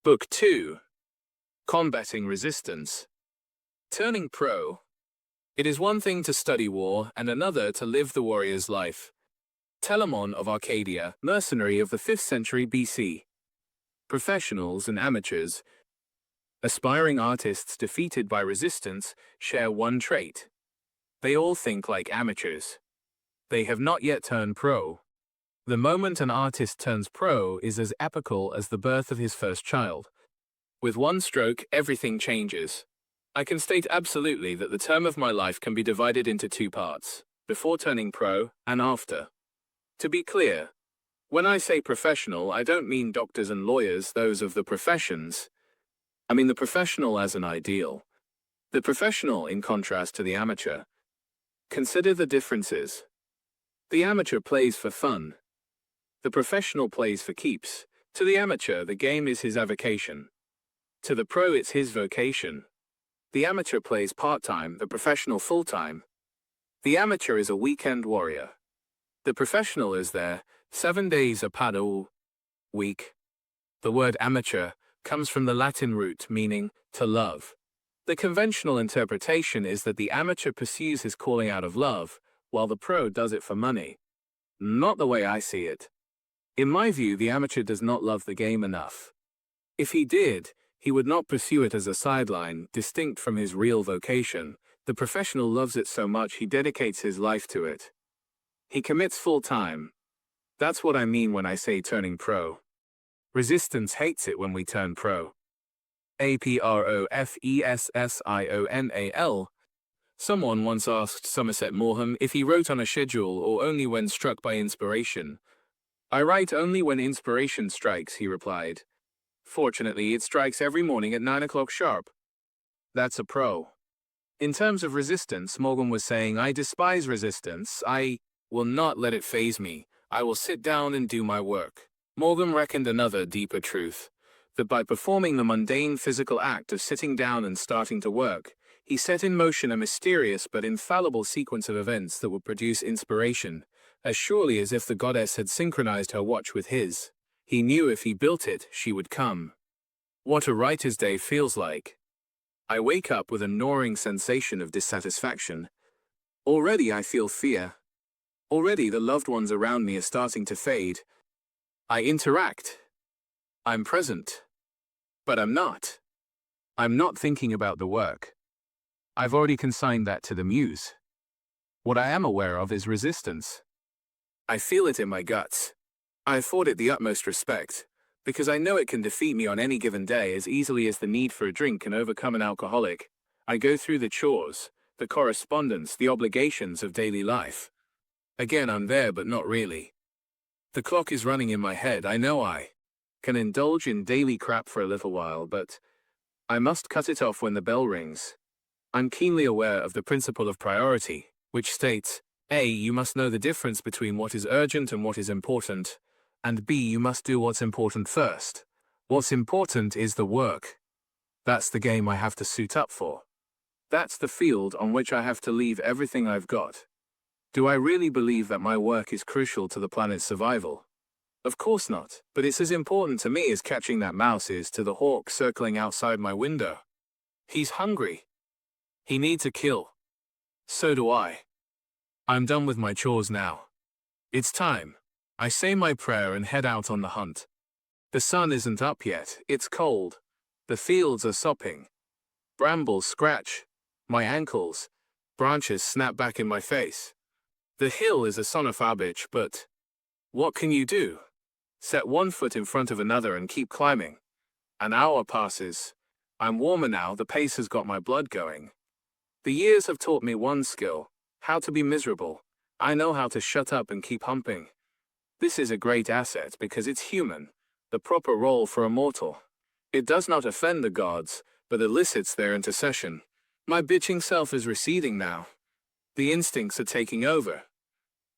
Book 2. Combating Resistance. Turning pro. It is one thing to study war and another to live the warrior's life. Telamon of Arcadia, mercenary of the 5th century BC. Professionals and amateurs. Aspiring artists defeated by resistance share one trait. They all think like amateurs. They have not yet turned pro. The moment an artist turns pro is as epical as the birth of his first child. With one stroke, everything changes. I can state absolutely that the term of my life can be divided into two parts, before turning pro and after. To be clear, when I say professional, I don't mean doctors and lawyers, those of the professions. I mean the professional as an ideal. The professional in contrast to the amateur. Consider the differences. The amateur plays for fun. The professional plays for keeps. To the amateur, the game is his avocation. To the pro, it's his vocation. The amateur plays part-time, the professional full-time. The amateur is a weekend warrior. The professional is there 7 days a paddle week. The word amateur comes from the Latin root meaning to love. The conventional interpretation is that the amateur pursues his calling out of love, while the pro does it for money. Not the way I see it. In my view, the amateur does not love the game enough. If he did, he would not pursue it as a sideline, distinct from his real vocation. The professional loves it so much he dedicates his life to it. He commits full time. That's what I mean when I say turning pro. Resistance hates it when we turn pro. APROFESSIONAL. Someone once asked Somerset Maugham if he wrote on a schedule or only when struck by inspiration. I write only when inspiration strikes, he replied. Fortunately, it strikes every morning at 9 o'clock sharp. That's a pro. In terms of resistance, Maugham was saying, I despise resistance. I will not let it faze me. I will sit down and do my work. Maugham reckoned another deeper truth, that by performing the mundane physical act of sitting down and starting to work, he set in motion a mysterious but infallible sequence of events that would produce inspiration, as surely as if the goddess had synchronized her watch with his. He knew if he built it, she would come. What a writer's day feels like. I wake up with a gnawing sensation of dissatisfaction. Already I feel fear. Already the loved ones around me are starting to fade. I interact. I'm present. But I'm not. I'm not thinking about the work. I've already consigned that to the muse. What I am aware of is resistance. I feel it in my guts. I afford it the utmost respect, because I know it can defeat me on any given day as easily as the need for a drink can overcome an alcoholic. I go through the chores, the correspondence, the obligations of daily life. Again, I'm there, but not really. The clock is running in my head. I know I can indulge in daily crap for a little while, but I must cut it off when the bell rings. I'm keenly aware of the principle of priority, which states, A, you must know the difference between what is urgent and what is important, and B, you must do what's important first. What's important is the work. That's the game I have to suit up for. That's the field on which I have to leave everything I've got. Do I really believe that my work is crucial to the planet's survival? Of course not, but it's as important to me as catching that mouse is to the hawk circling outside my window. He's hungry. He needs a kill. So do I. I'm done with my chores now. It's time. I say my prayer and head out on the hunt. The sun isn't up yet, it's cold. The fields are sopping. Brambles scratch my ankles. Branches snap back in my face. The hill is a sonophabich, but what can you do? Set one foot in front of another and keep climbing. An hour passes. I'm warmer now, the pace has got my blood going. The years have taught me one skill, how to be miserable. I know how to shut up and keep humping. This is a great asset because it's human, the proper role for a mortal. It does not offend the gods, but elicits their intercession. My bitching self is receding now. The instincts are taking over.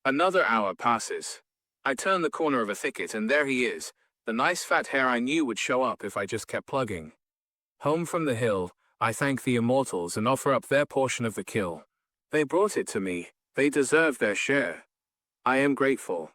Another hour passes. I turn the corner of a thicket and there he is, the nice fat hare I knew would show up if I just kept plugging. Home from the hill, I thank the immortals and offer up their portion of the kill. They brought it to me. They deserve their share. I am grateful.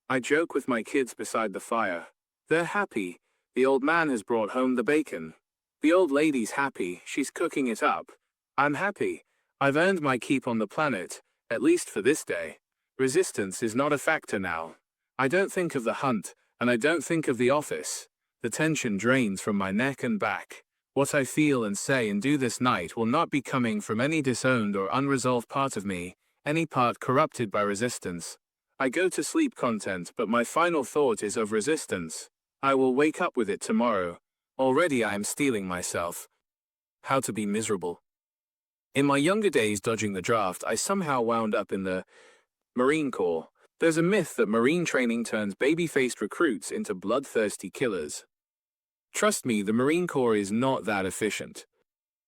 I joke with my kids beside the fire. They're happy. The old man has brought home the bacon. The old lady's happy, she's cooking it up. I'm happy. I've earned my keep on the planet, at least for this day. Resistance is not a factor now. I don't think of the hunt, and I don't think of the office. The tension drains from my neck and back. What I feel and say and do this night will not be coming from any disowned or unresolved part of me, any part corrupted by resistance. I go to sleep content, but my final thought is of resistance. I will wake up with it tomorrow. Already I am steeling myself. How to be miserable. In my younger days dodging the draft, I somehow wound up in the Marine Corps. There's a myth that Marine training turns baby-faced recruits into bloodthirsty killers. Trust me, the Marine Corps is not that efficient.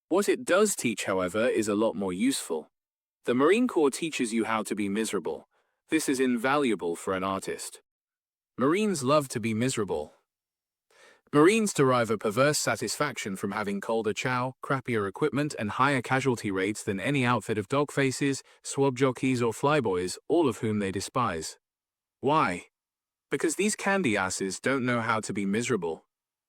What it does teach, however, is a lot more useful. The Marine Corps teaches you how to be miserable. This is invaluable for an artist. Marines love to be miserable. Marines derive a perverse satisfaction from having colder chow, crappier equipment, and higher casualty rates than any outfit of dogfaces, swab jockeys, or flyboys, all of whom they despise. Why? Because these candy asses don't know how to be miserable.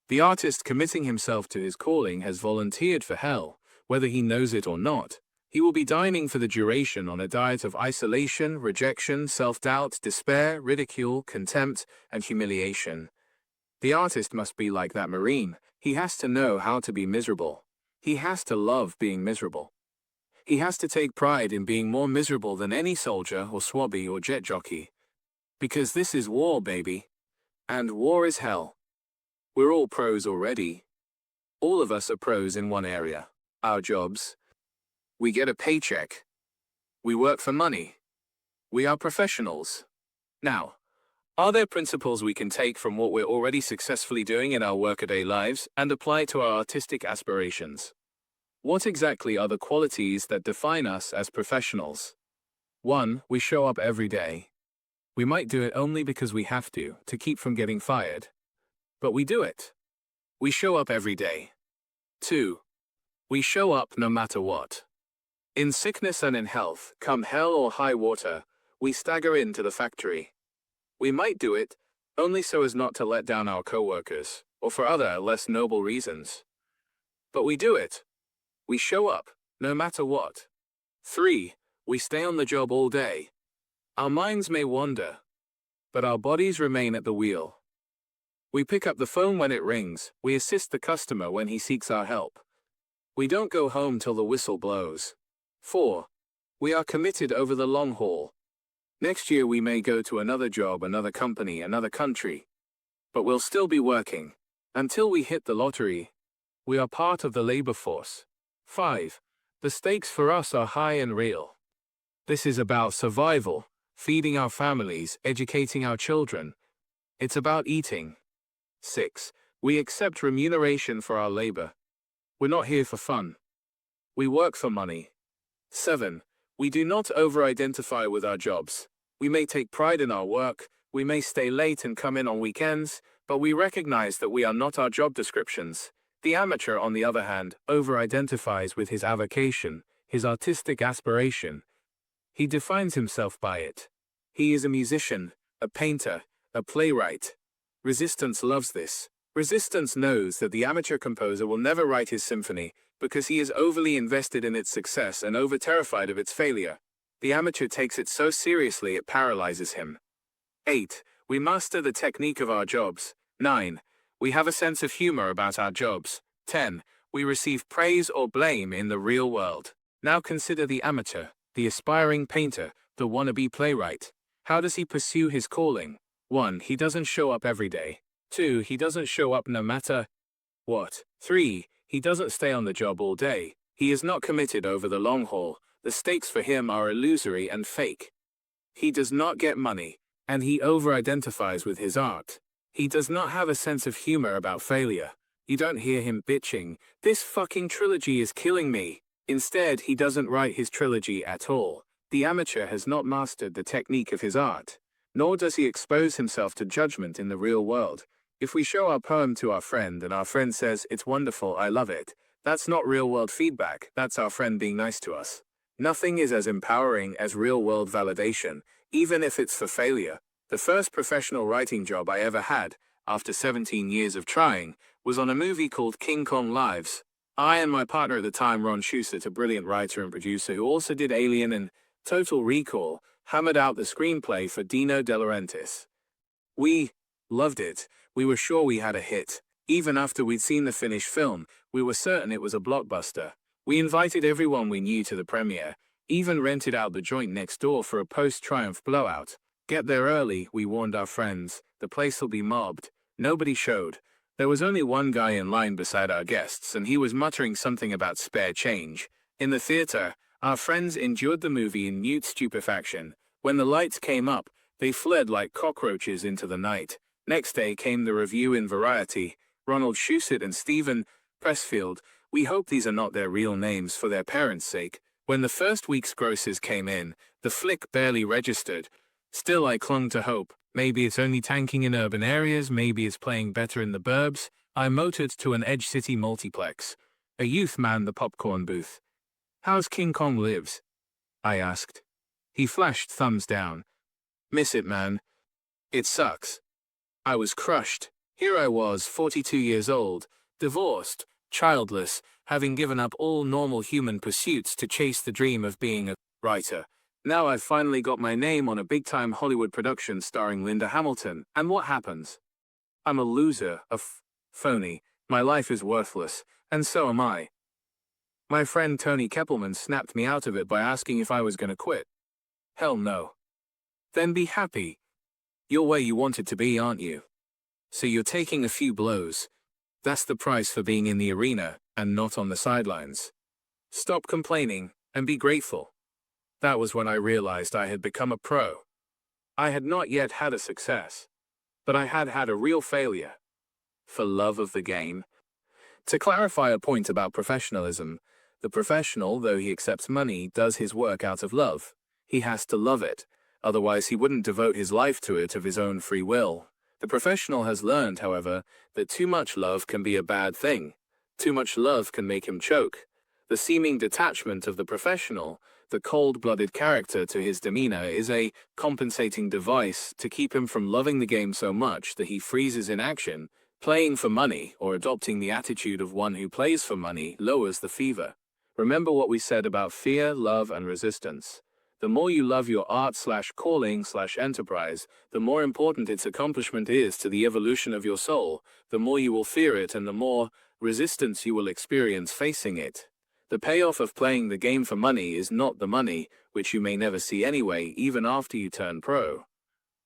The artist committing himself to his calling has volunteered for hell, whether he knows it or not. He will be dining for the duration on a diet of isolation, rejection, self-doubt, despair, ridicule, contempt, and humiliation. The artist must be like that Marine. He has to know how to be miserable. He has to love being miserable. He has to take pride in being more miserable than any soldier or swabby or jet jockey. Because this is war, baby. And war is hell. We're all pros already. All of us are pros in one area. Our jobs. We get a paycheck. We work for money. We are professionals. Now, are there principles we can take from what we're already successfully doing in our workaday lives and apply to our artistic aspirations? What exactly are the qualities that define us as professionals? 1. We show up every day. We might do it only because we have to keep from getting fired. But we do it. We show up every day. 2. We show up no matter what. In sickness and in health, come hell or high water, we stagger into the factory. We might do it, only so as not to let down our co-workers, or for other, less noble reasons. But we do it. We show up, no matter what. 3. We stay on the job all day. Our minds may wander, but our bodies remain at the wheel. We pick up the phone when it rings, we assist the customer when he seeks our help. We don't go home till the whistle blows. 4. We are committed over the long haul. Next year we may go to another job, another company, another country. But we'll still be working. Until we hit the lottery. We are part of the labor force. 5. The stakes for us are high and real. This is about survival, feeding our families, educating our children. It's about eating. 6. We accept remuneration for our labor. We're not here for fun. We work for money. 7. We do not over-identify with our jobs. We may take pride in our work, we may stay late and come in on weekends, but we recognize that we are not our job descriptions. The amateur, on the other hand, over-identifies with his avocation, his artistic aspiration. He defines himself by it. He is a musician, a painter, a playwright. Resistance loves this. Resistance knows that the amateur composer will never write his symphony, because he is overly invested in its success and over-terrified of its failure. The amateur takes it so seriously it paralyzes him. 8. We master the technique of our jobs. 9. We have a sense of humor about our jobs. 10. We receive praise or blame in the real world. Now consider the amateur, the aspiring painter, the wannabe playwright. How does he pursue his calling? 1. He doesn't show up every day. 2. He doesn't show up no matter what. 3. He doesn't stay on the job all day. He is not committed over the long haul. The stakes for him are illusory and fake. He does not get money, and he over-identifies with his art. He does not have a sense of humor about failure. You don't hear him bitching, "This fucking trilogy is killing me." Instead, he doesn't write his trilogy at all. The amateur has not mastered the technique of his art, nor does he expose himself to judgment in the real world. If we show our poem to our friend and our friend says, "It's wonderful, I love it," that's not real-world feedback, that's our friend being nice to us. Nothing is as empowering as real-world validation, even if it's for failure. The first professional writing job I ever had, after 17 years of trying, was on a movie called King Kong Lives. I and my partner at the time, Ron Shusett, a brilliant writer and producer who also did Alien and Total Recall, hammered out the screenplay for Dino De Laurentiis. We loved it. We were sure we had a hit. Even after we'd seen the finished film, we were certain it was a blockbuster. We invited everyone we knew to the premiere, even rented out the joint next door for a post-triumph blowout. Get there early, we warned our friends. The place will be mobbed. Nobody showed. There was only one guy in line beside our guests, and he was muttering something about spare change. In the theater, our friends endured the movie in mute stupefaction. When the lights came up, they fled like cockroaches into the night. Next day came the review in Variety. Ronald Shusett and Stephen Pessfield. We hope these are not their real names for their parents' sake. When the first week's grosses came in, the flick barely registered. Still, I clung to hope. Maybe it's only tanking in urban areas, maybe it's playing better in the burbs. I motored to an Edge City multiplex. A youth manned the popcorn booth. "How's King Kong Lives?" I asked. He flashed thumbs down. "Miss it, man. It sucks." I was crushed. Here I was, 42 years old, divorced, childless, having given up all normal human pursuits to chase the dream of being a writer. Now I've finally got my name on a big-time Hollywood production starring Linda Hamilton, and what happens? I'm a loser, a phony. My life is worthless, and so am I. My friend Tony Keppelman snapped me out of it by asking if I was going to quit. Hell no. Then be happy. You're where you wanted to be, aren't you? So you're taking a few blows. That's the price for being in the arena and not on the sidelines. Stop complaining and be grateful. That was when I realized I had become a pro. I had not yet had a success, but I had had a real failure. For love of the game. To clarify a point about professionalism, the professional, though he accepts money, does his work out of love. He has to love it, otherwise he wouldn't devote his life to it of his own free will. The professional has learned, however, that too much love can be a bad thing. Too much love can make him choke. The seeming detachment of the professional, the cold-blooded character to his demeanor, is a compensating device to keep him from loving the game so much that he freezes in action. Playing for money, or adopting the attitude of one who plays for money, lowers the fever. Remember what we said about fear, love, and resistance. The more you love your art/calling/enterprise, the more important its accomplishment is to the evolution of your soul, the more you will fear it and the more resistance you will experience facing it. The payoff of playing the game for money is not the money, which you may never see anyway, even after you turn pro.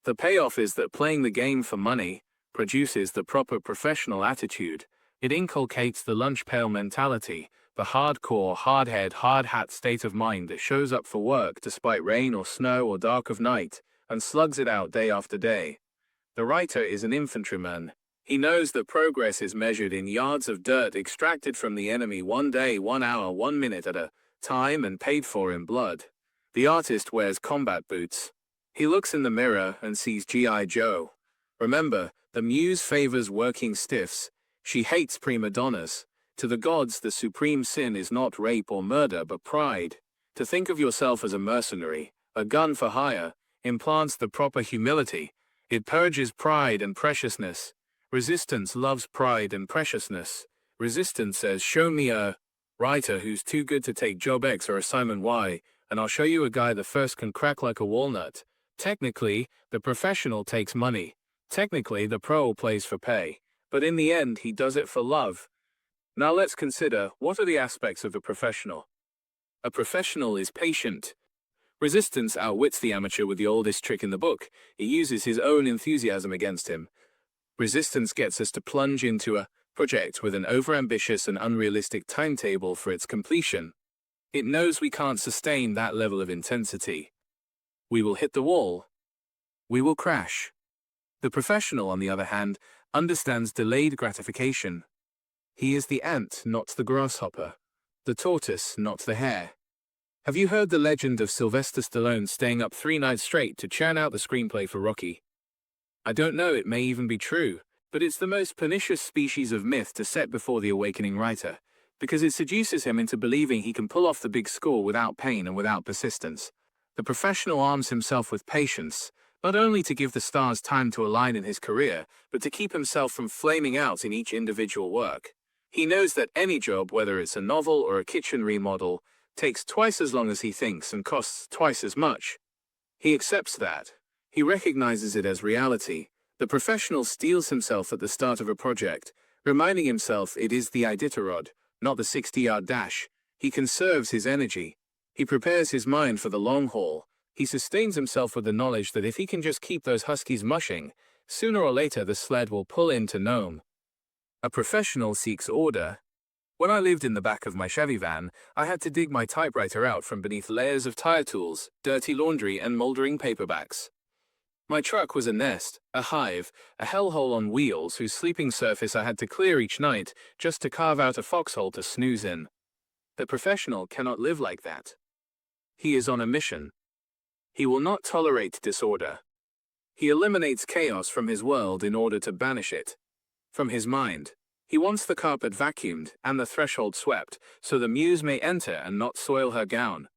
The payoff is that playing the game for money produces the proper professional attitude. It inculcates the lunch pail mentality, the hardcore, hard-head, hard-hat state of mind that shows up for work despite rain or snow or dark of night, and slugs it out day after day. The writer is an infantryman. He knows that progress is measured in yards of dirt extracted from the enemy 1 day, 1 hour, 1 minute at a time and paid for in blood. The artist wears combat boots. He looks in the mirror and sees G.I. Joe. Remember, the muse favors working stiffs. She hates prima donnas. To the gods, the supreme sin is not rape or murder, but pride. To think of yourself as a mercenary, a gun for hire, implants the proper humility. It purges pride and preciousness. Resistance loves pride and preciousness. Resistance says, show me a writer who's too good to take job X or assignment Y, and I'll show you a guy that first can crack like a walnut. Technically, the professional takes money. Technically, the pro plays for pay. But in the end, he does it for love. Now let's consider, what are the aspects of a professional? A professional is patient. Resistance outwits the amateur with the oldest trick in the book. He uses his own enthusiasm against him. Resistance gets us to plunge into a project with an overambitious and unrealistic timetable for its completion. It knows we can't sustain that level of intensity. We will hit the wall. We will crash. The professional, on the other hand, understands delayed gratification. He is the ant, not the grasshopper. The tortoise, not the hare. Have you heard the legend of Sylvester Stallone staying up 3 nights straight to churn out the screenplay for Rocky? I don't know, it may even be true, but it's the most pernicious species of myth to set before the awakening writer, because it seduces him into believing he can pull off the big score without pain and without persistence. The professional arms himself with patience, not only to give the stars time to align in his career, but to keep himself from flaming out in each individual work. He knows that any job, whether it's a novel or a kitchen remodel, takes twice as long as he thinks and costs twice as much. He accepts that. He recognizes it as reality. The professional steels himself at the start of a project, reminding himself it is the Iditarod, not the 60-yard dash. He conserves his energy. He prepares his mind for the long haul. He sustains himself with the knowledge that if he can just keep those huskies mushing, sooner or later the sled will pull into Nome. A professional seeks order. When I lived in the back of my Chevy van, I had to dig my typewriter out from beneath layers of tire tools, dirty laundry, and moldering paperbacks. My truck was a nest, a hive, a hellhole on wheels whose sleeping surface I had to clear each night just to carve out a foxhole to snooze in. The professional cannot live like that. He is on a mission. He will not tolerate disorder. He eliminates chaos from his world in order to banish it from his mind. He wants the carpet vacuumed and the threshold swept so the muse may enter and not soil her gown.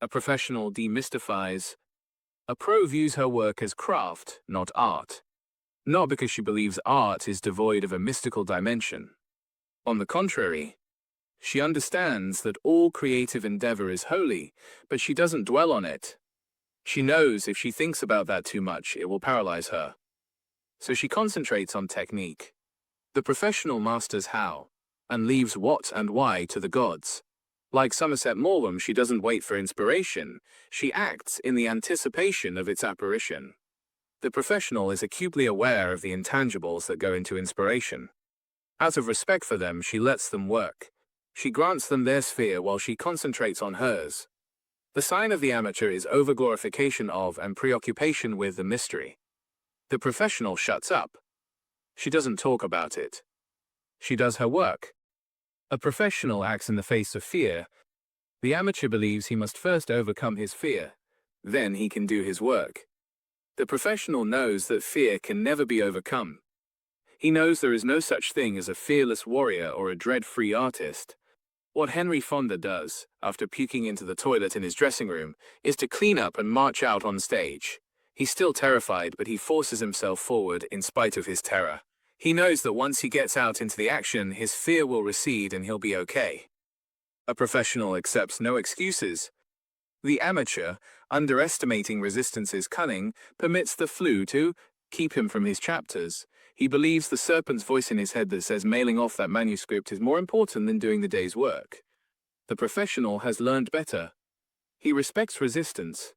A professional demystifies. A pro views her work as craft, not art. Not because she believes art is devoid of a mystical dimension. On the contrary, she understands that all creative endeavor is holy, but she doesn't dwell on it. She knows if she thinks about that too much, it will paralyze her. So she concentrates on technique. The professional masters how, and leaves what and why to the gods. Like Somerset Maugham, she doesn't wait for inspiration, she acts in the anticipation of its apparition. The professional is acutely aware of the intangibles that go into inspiration. Out of respect for them, she lets them work. She grants them their sphere while she concentrates on hers. The sign of the amateur is overglorification of and preoccupation with the mystery. The professional shuts up. She doesn't talk about it. She does her work. A professional acts in the face of fear. The amateur believes he must first overcome his fear. Then he can do his work. The professional knows that fear can never be overcome. He knows there is no such thing as a fearless warrior or a dread-free artist. What Henry Fonda does, after puking into the toilet in his dressing room, is to clean up and march out on stage. He's still terrified, but he forces himself forward in spite of his terror. He knows that once he gets out into the action, his fear will recede and he'll be okay. A professional accepts no excuses. The amateur, underestimating resistance's cunning, permits the flu to keep him from his chapters. He believes the serpent's voice in his head that says mailing off that manuscript is more important than doing the day's work. The professional has learned better. He respects resistance.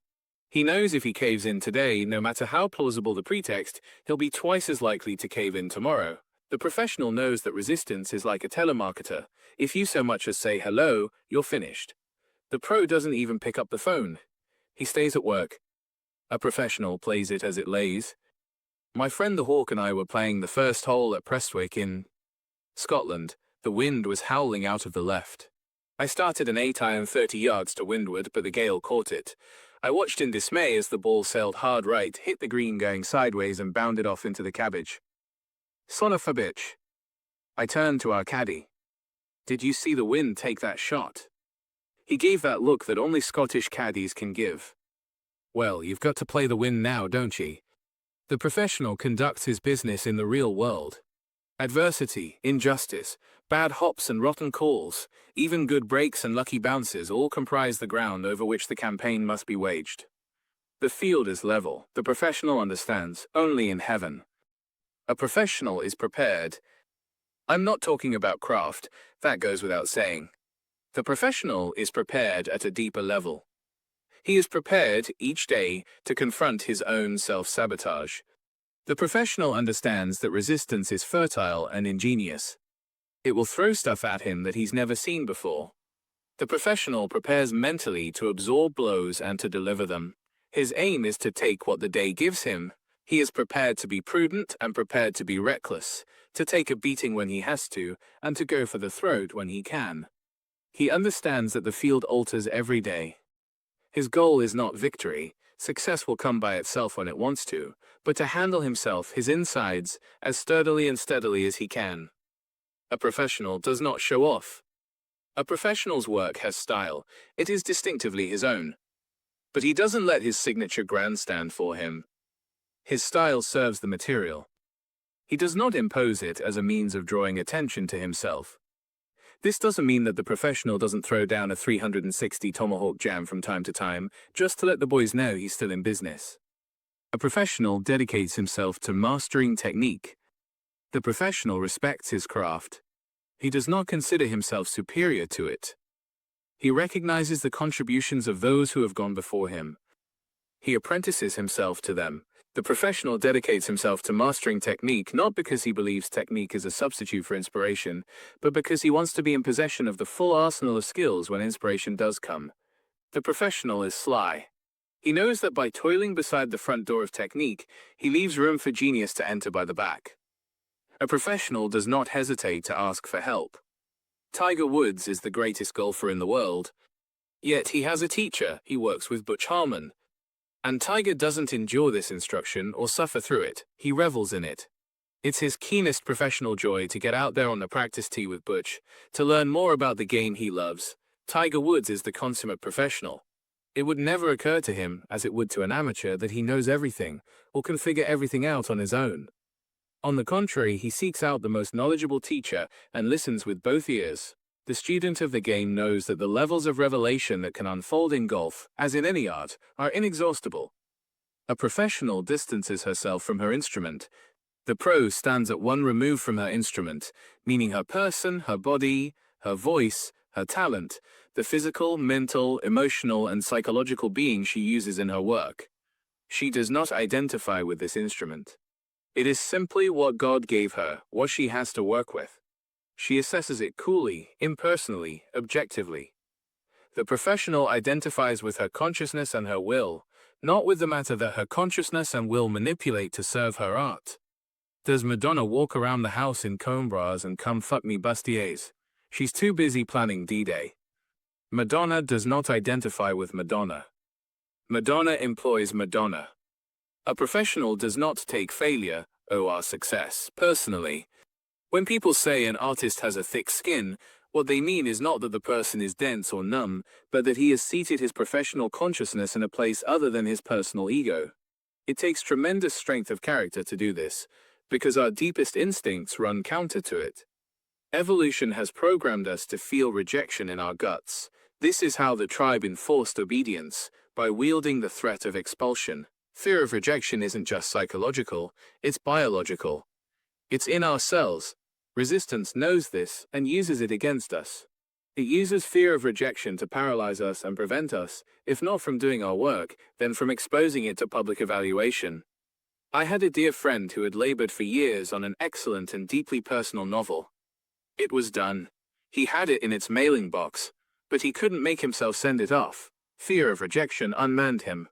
He knows if he caves in today, no matter how plausible the pretext, he'll be twice as likely to cave in tomorrow. The professional knows that resistance is like a telemarketer. If you so much as say hello, you're finished. The pro doesn't even pick up the phone. He stays at work. A professional plays it as it lays. My friend the Hawk and I were playing the first hole at Pessfield in Scotland. The wind was howling out of the left. I started an 8-iron 30 yards to windward, but the gale caught it. I watched in dismay as the ball sailed hard right, hit the green going sideways and bounded off into the cabbage. Son of a bitch. I turned to our caddy. Did you see the wind take that shot? He gave that look that only Scottish caddies can give. Well, you've got to play the wind now, don't ye? The professional conducts his business in the real world. Adversity, injustice, bad hops and rotten calls, even good breaks and lucky bounces all comprise the ground over which the campaign must be waged. The field is level, the professional understands, only in heaven. A professional is prepared. I'm not talking about craft, that goes without saying. The professional is prepared at a deeper level. He is prepared, each day, to confront his own self-sabotage. The professional understands that resistance is fertile and ingenious. It will throw stuff at him that he's never seen before. The professional prepares mentally to absorb blows and to deliver them. His aim is to take what the day gives him. He is prepared to be prudent and prepared to be reckless, to take a beating when he has to, and to go for the throat when he can. He understands that the field alters every day. His goal is not victory. Success will come by itself when it wants to, but to handle himself, his insides, as sturdily and steadily as he can. A professional does not show off. A professional's work has style. It is distinctively his own. But he doesn't let his signature grandstand for him. His style serves the material. He does not impose it as a means of drawing attention to himself. This doesn't mean that the professional doesn't throw down a 360 tomahawk jam from time to time, just to let the boys know he's still in business. A professional dedicates himself to mastering technique. The professional respects his craft. He does not consider himself superior to it. He recognizes the contributions of those who have gone before him. He apprentices himself to them. The professional dedicates himself to mastering technique not because he believes technique is a substitute for inspiration, but because he wants to be in possession of the full arsenal of skills when inspiration does come. The professional is sly. He knows that by toiling beside the front door of technique, he leaves room for genius to enter by the back. A professional does not hesitate to ask for help. Tiger Woods is the greatest golfer in the world. Yet he has a teacher. He works with Butch Harmon. And Tiger doesn't endure this instruction or suffer through it. He revels in it. It's his keenest professional joy to get out there on the practice tee with Butch, to learn more about the game he loves. Tiger Woods is the consummate professional. It would never occur to him, as it would to an amateur, that he knows everything or can figure everything out on his own. On the contrary, he seeks out the most knowledgeable teacher and listens with both ears. The student of the game knows that the levels of revelation that can unfold in golf, as in any art, are inexhaustible. A professional distances herself from her instrument. The pro stands at one remove from her instrument, meaning her person, her body, her voice, her talent, the physical, mental, emotional, and psychological being she uses in her work. She does not identify with this instrument. It is simply what God gave her, what she has to work with. She assesses it coolly, impersonally, objectively. The professional identifies with her consciousness and her will, not with the matter that her consciousness and will manipulate to serve her art. Does Madonna walk around the house in comb bras and come fuck me bustiers? She's too busy planning D-Day. Madonna does not identify with Madonna. Madonna employs Madonna. A professional does not take failure, or success, personally. When people say an artist has a thick skin, what they mean is not that the person is dense or numb, but that he has seated his professional consciousness in a place other than his personal ego. It takes tremendous strength of character to do this, because our deepest instincts run counter to it. Evolution has programmed us to feel rejection in our guts. This is how the tribe enforced obedience, by wielding the threat of expulsion. Fear of rejection isn't just psychological, it's biological. It's in our cells. Resistance knows this and uses it against us. It uses fear of rejection to paralyze us and prevent us, if not from doing our work, then from exposing it to public evaluation. I had a dear friend who had labored for years on an excellent and deeply personal novel. It was done. He had it in its mailing box, but he couldn't make himself send it off. Fear of rejection unmanned him.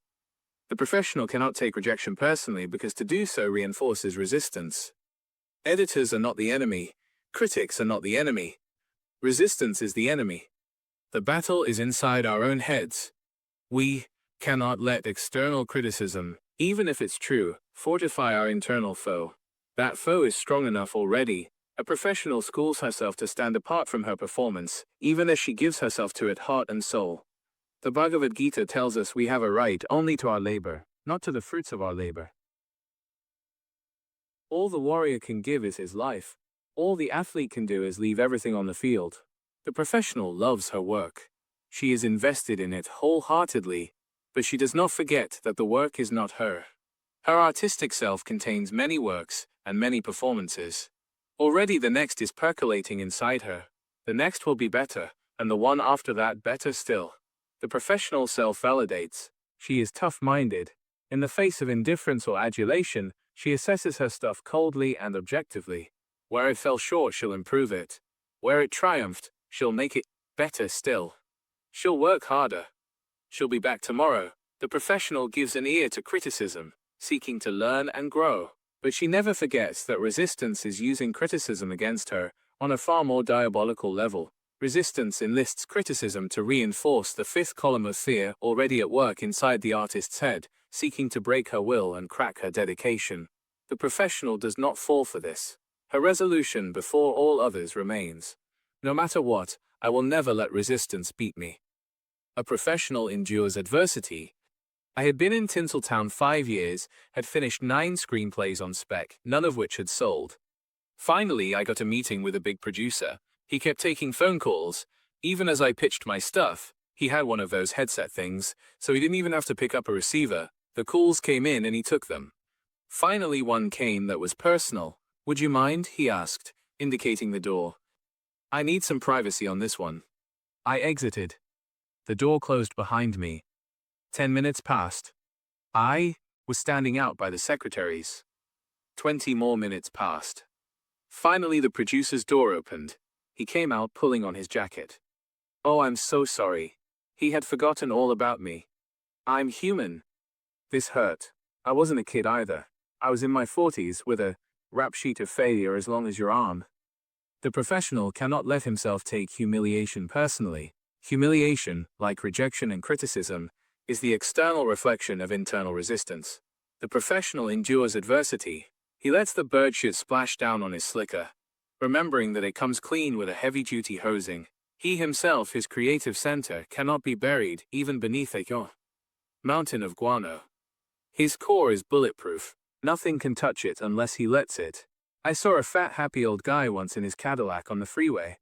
The professional cannot take rejection personally because to do so reinforces resistance. Editors are not the enemy. Critics are not the enemy. Resistance is the enemy. The battle is inside our own heads. We cannot let external criticism, even if it's true, fortify our internal foe. That foe is strong enough already. A professional schools herself to stand apart from her performance, even as she gives herself to it heart and soul. The Bhagavad Gita tells us we have a right only to our labor, not to the fruits of our labor. All the warrior can give is his life. All the athlete can do is leave everything on the field. The professional loves her work. She is invested in it wholeheartedly, but she does not forget that the work is not her. Her artistic self contains many works and many performances. Already the next is percolating inside her. The next will be better, and the one after that better still. The professional self validates. She is tough-minded. In the face of indifference or adulation, she assesses her stuff coldly and objectively. Where it fell short, she'll improve it. Where it triumphed, she'll make it better still. She'll work harder. She'll be back tomorrow. The professional gives an ear to criticism, seeking to learn and grow. But she never forgets that resistance is using criticism against her on a far more diabolical level. Resistance enlists criticism to reinforce the fifth column of fear already at work inside the artist's head, seeking to break her will and crack her dedication. The professional does not fall for this. Her resolution before all others remains. No matter what, I will never let resistance beat me. A professional endures adversity. I had been in Tinseltown 5 years, had finished 9 screenplays on spec, none of which had sold. Finally, I got a meeting with a big producer. He kept taking phone calls. Even as I pitched my stuff, he had one of those headset things, so he didn't even have to pick up a receiver. The calls came in and he took them. Finally, one came that was personal. "Would you mind?" he asked, indicating the door. "I need some privacy on this one." I exited. The door closed behind me. 10 minutes passed. I was standing out by the secretaries. 20 more minutes passed. Finally, the producer's door opened. He came out pulling on his jacket. "Oh, I'm so sorry." He had forgotten all about me. "I'm human." This hurt. I wasn't a kid either. I was in my 40s with a rap sheet of failure as long as your arm. The professional cannot let himself take humiliation personally. Humiliation, like rejection and criticism, is the external reflection of internal resistance. The professional endures adversity. He lets the bird shit splash down on his slicker, remembering that it comes clean with a heavy-duty hosing. He himself, his creative center, cannot be buried even beneath a mountain of guano. His core is bulletproof. Nothing can touch it unless he lets it. I saw a fat, happy old guy once in his Cadillac on the freeway.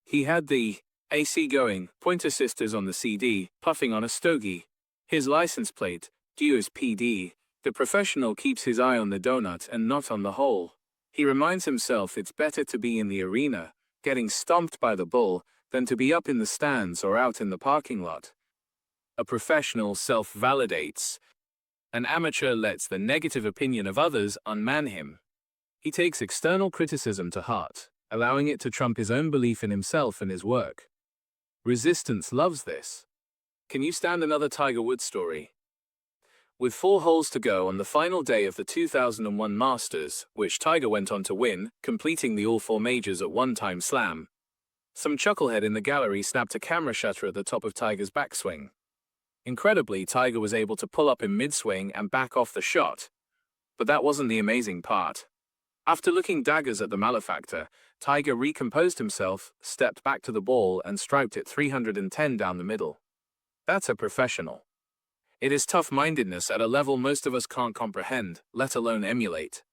He had the AC going, Pointer Sisters on the CD, puffing on a stogie. His license plate, Dues PD. The professional keeps his eye on the donut and not on the hole. He reminds himself it's better to be in the arena, getting stomped by the bull, than to be up in the stands or out in the parking lot. A professional self-validates. An amateur lets the negative opinion of others unman him. He takes external criticism to heart, allowing it to trump his own belief in himself and his work. Resistance loves this. Can you stand another Tiger Woods story? With 4 holes to go on the final day of the 2001 Masters, which Tiger went on to win, completing the all 4 majors at one-time slam, some chucklehead in the gallery snapped a camera shutter at the top of Tiger's backswing. Incredibly, Tiger was able to pull up in mid-swing and back off the shot. But that wasn't the amazing part. After looking daggers at the malefactor, Tiger recomposed himself, stepped back to the ball and striped it 310 down the middle. That's a professional. It is tough-mindedness at a level most of us can't comprehend, let alone emulate.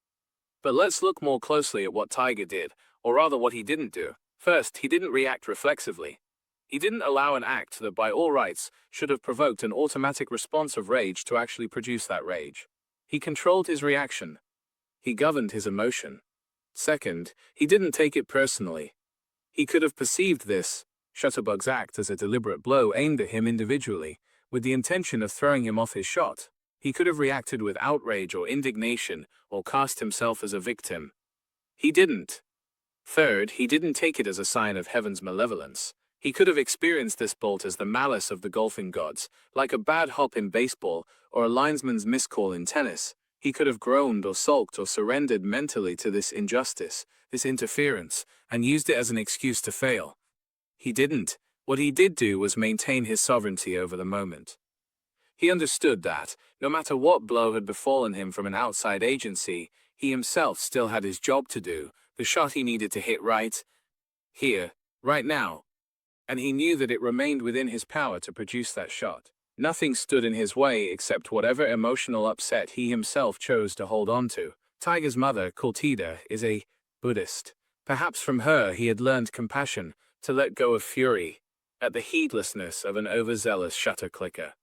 But let's look more closely at what Tiger did, or rather what he didn't do. First, he didn't react reflexively. He didn't allow an act that by all rights should have provoked an automatic response of rage to actually produce that rage. He controlled his reaction. He governed his emotion. Second, he didn't take it personally. He could have perceived this Shutterbug's act as a deliberate blow aimed at him individually, with the intention of throwing him off his shot. He could have reacted with outrage or indignation, or cast himself as a victim. He didn't. Third, he didn't take it as a sign of heaven's malevolence. He could have experienced this bolt as the malice of the golfing gods, like a bad hop in baseball or a linesman's miscall in tennis. He could have groaned or sulked or surrendered mentally to this injustice, this interference, and used it as an excuse to fail. He didn't. What he did do was maintain his sovereignty over the moment. He understood that, no matter what blow had befallen him from an outside agency, he himself still had his job to do, the shot he needed to hit right here, right now. And he knew that it remained within his power to produce that shot. Nothing stood in his way except whatever emotional upset he himself chose to hold on to. Tiger's mother, Kultida, is a Buddhist. Perhaps from her he had learned compassion, to let go of fury at the heedlessness of an overzealous shutter clicker.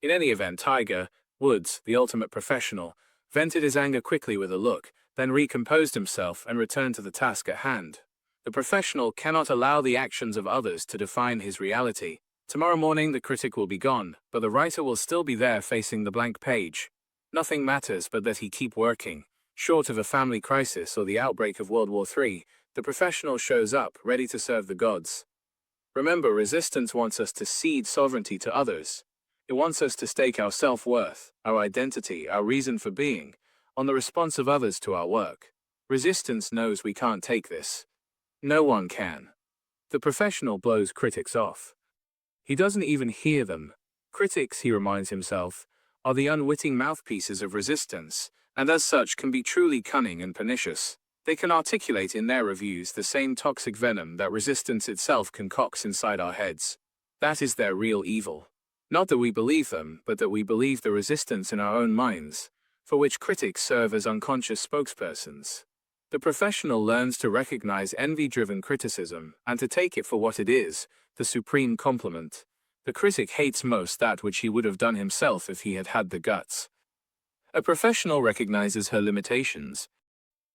In any event, Tiger Woods, the ultimate professional, vented his anger quickly with a look, then recomposed himself and returned to the task at hand. The professional cannot allow the actions of others to define his reality. Tomorrow morning the critic will be gone, but the writer will still be there facing the blank page. Nothing matters but that he keep working. Short of a family crisis or the outbreak of World War III, the professional shows up, ready to serve the gods. Remember, resistance wants us to cede sovereignty to others. It wants us to stake our self-worth, our identity, our reason for being, on the response of others to our work. Resistance knows we can't take this. No one can. The professional blows critics off. He doesn't even hear them. Critics, he reminds himself, are the unwitting mouthpieces of resistance, and as such can be truly cunning and pernicious. They can articulate in their reviews the same toxic venom that resistance itself concocts inside our heads. That is their real evil. Not that we believe them, but that we believe the resistance in our own minds, for which critics serve as unconscious spokespersons. The professional learns to recognize envy-driven criticism and to take it for what it is, the supreme compliment. The critic hates most that which he would have done himself if he had had the guts. A professional recognizes her limitations.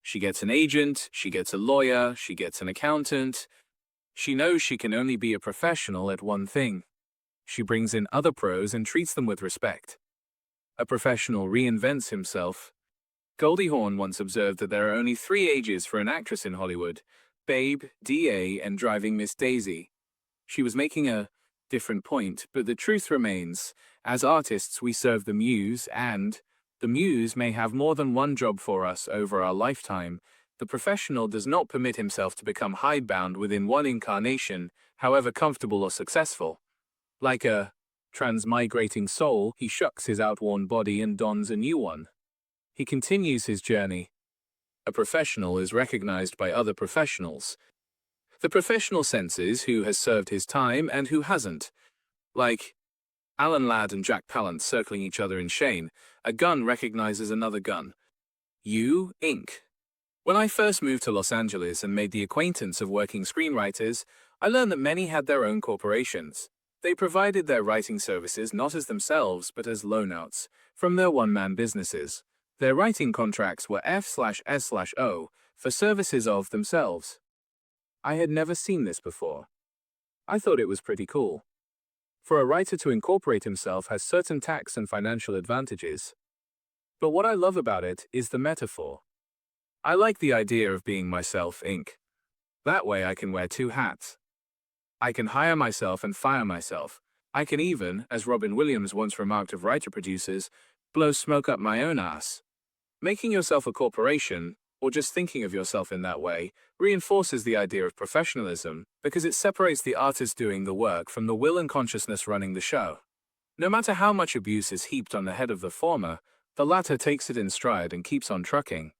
She gets an agent, she gets a lawyer, she gets an accountant. She knows she can only be a professional at one thing. She brings in other pros and treats them with respect. A professional reinvents himself. Goldie Hawn once observed that there are only 3 ages for an actress in Hollywood: Babe, DA, and Driving Miss Daisy. She was making a different point, but the truth remains. As artists, we serve the muse, and the muse may have more than one job for us over our lifetime. The professional does not permit himself to become hidebound within one incarnation, however comfortable or successful. Like a transmigrating soul, he shucks his outworn body and dons a new one. He continues his journey. A professional is recognized by other professionals. The professional senses who has served his time and who hasn't. Like Alan Ladd and Jack Palance circling each other in Shane, a gun recognizes another gun. You, Inc. When I first moved to Los Angeles and made the acquaintance of working screenwriters, I learned that many had their own corporations. They provided their writing services not as themselves but as loanouts from their one-man businesses. Their writing contracts were F/S/O for services of themselves. I had never seen this before. I thought it was pretty cool. For a writer to incorporate himself has certain tax and financial advantages. But what I love about it is the metaphor. I like the idea of being myself, Inc. That way I can wear 2 hats. I can hire myself and fire myself. I can even, as Robin Williams once remarked of writer-producers, blow smoke up my own ass. Making yourself a corporation, or just thinking of yourself in that way, reinforces the idea of professionalism because it separates the artist doing the work from the will and consciousness running the show. No matter how much abuse is heaped on the head of the former, the latter takes it in stride and keeps on trucking.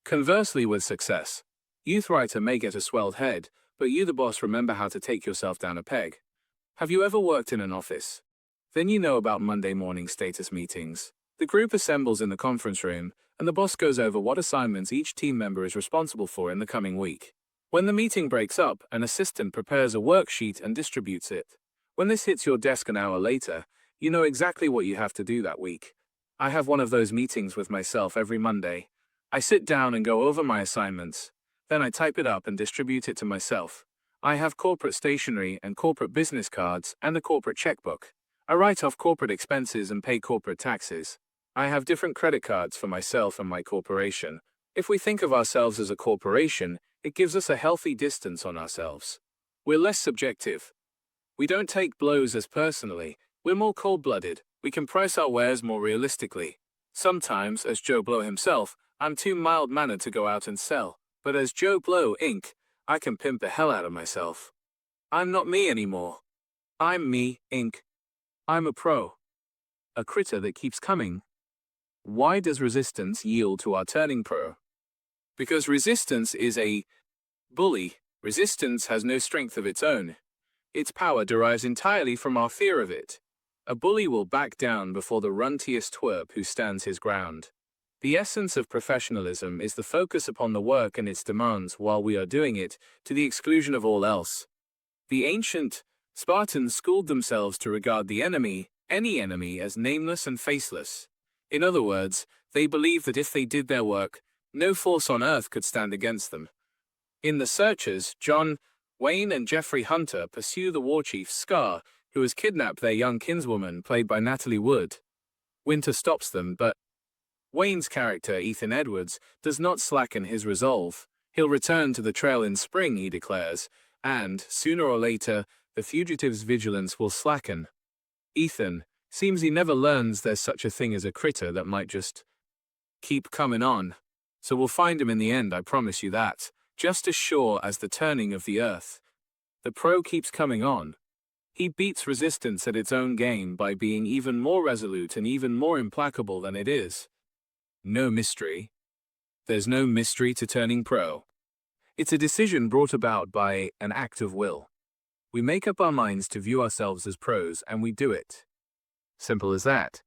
Conversely, with success, youth writer may get a swelled head, but you, the boss, remember how to take yourself down a peg. Have you ever worked in an office? Then you know about Monday morning status meetings. The group assembles in the conference room, and the boss goes over what assignments each team member is responsible for in the coming week. When the meeting breaks up, an assistant prepares a worksheet and distributes it. When this hits your desk an hour later, you know exactly what you have to do that week. I have one of those meetings with myself every Monday. I sit down and go over my assignments. Then I type it up and distribute it to myself. I have corporate stationery and corporate business cards and a corporate checkbook. I write off corporate expenses and pay corporate taxes. I have different credit cards for myself and my corporation. If we think of ourselves as a corporation, it gives us a healthy distance on ourselves. We're less subjective. We don't take blows as personally. We're more cold-blooded. We can price our wares more realistically. Sometimes, as Joe Blow himself, I'm too mild-mannered to go out and sell. But as Joe Blow, Inc., I can pimp the hell out of myself. I'm not me anymore. I'm me, Inc. I'm a pro. A critter that keeps coming. Why does resistance yield to our turning pro? Because resistance is a bully. Resistance has no strength of its own. Its power derives entirely from our fear of it. A bully will back down before the runtiest twerp who stands his ground. The essence of professionalism is the focus upon the work and its demands while we are doing it, to the exclusion of all else. The ancient Spartans schooled themselves to regard the enemy, any enemy, as nameless and faceless. In other words, they believed that if they did their work, no force on earth could stand against them. In The Searchers, John Wayne and Jeffrey Hunter pursue the war chief Scar, who has kidnapped their young kinswoman, played by Natalie Wood. Winter stops them, but Wayne's character, Ethan Edwards, does not slacken his resolve. He'll return to the trail in spring, he declares, and, sooner or later, the fugitive's vigilance will slacken. Ethan seems he never learns there's such a thing as a critter that might just keep coming on. So we'll find him in the end, I promise you that, just as sure as the turning of the earth. The pro keeps coming on. He beats resistance at its own game by being even more resolute and even more implacable than it is. No mystery. There's no mystery to turning pro. It's a decision brought about by an act of will. We make up our minds to view ourselves as pros and we do it. Simple as that.